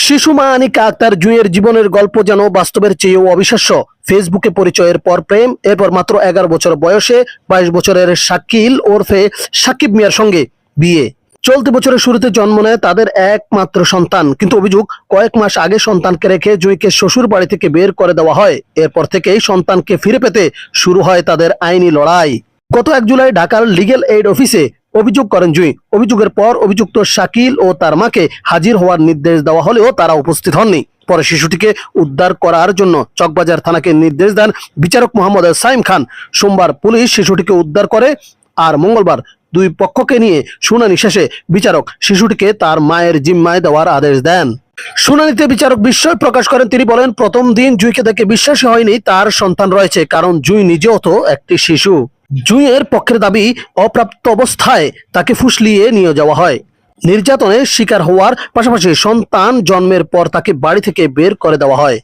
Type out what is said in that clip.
শিশু মা আনিকা আক্তার জুঁইয়ের জীবনের গল্প যেন বাস্তবের চেয়েও অবিশ্বাস্য। ফেসবুকে পরিচয়ের পর প্রেম, এরপর মাত্র 11 বছর বয়সে 22 বছরের শাকিল ওরফে সাকিব মিয়ার সঙ্গে বিয়ে। চলতি বছরের শুরুতে জন্ম নেয় তাদের একমাত্র সন্তান, কিন্তু অভিযোগ কয়েক মাস আগে সন্তানকে রেখে জুঁইকে শ্বশুর বাড়ি থেকে বের করে দেওয়া হয়। এরপর থেকেই সন্তানকে ফিরে পেতে শুরু হয় তাদের আইনি লড়াই। গত 1 জুলাই ঢাকার লিগ্যাল এইড অফিসে অভিযোগ করেন জুঁই। অভিযোগের পর অভিযুক্ত শাকিল ও তার মাকে হাজির হওয়ার নির্দেশ দেওয়া হলেও তারা উপস্থিত হননি। পরে শিশুটিকে উদ্ধার করার জন্য চকবাজার থানাকে নির্দেশ দেন বিচারক মোহাম্মদ সাইম খান। সোমবার পুলিশ শিশুটিকে উদ্ধার করে, আর মঙ্গলবার দুই পক্ষকে নিয়ে শুনানি শেষে বিচারক শিশুটিকে তার মায়ের জিম্মায় দেওয়ার আদেশ দেন। শুনানিতে বিচারক বিস্ময় প্রকাশ করেন। তিনি বলেন, প্রথম দিন জুঁইকে দেখে বিশ্বাসই হয়নি তার সন্তান রয়েছে, কারণ জুঁই নিজেও তো একটি শিশু। জুঁইয়ের পক্ষের দাবি, অপ্রাপ্ত অবস্থায় তাকে ফুসলিয়ে নিয়ে যাওয়া হয়। নির্যাতনের শিকার হওয়ার পাশাপাশি সন্তান জন্মের পর তাকে বাড়ি থেকে বের করে দেওয়া হয়।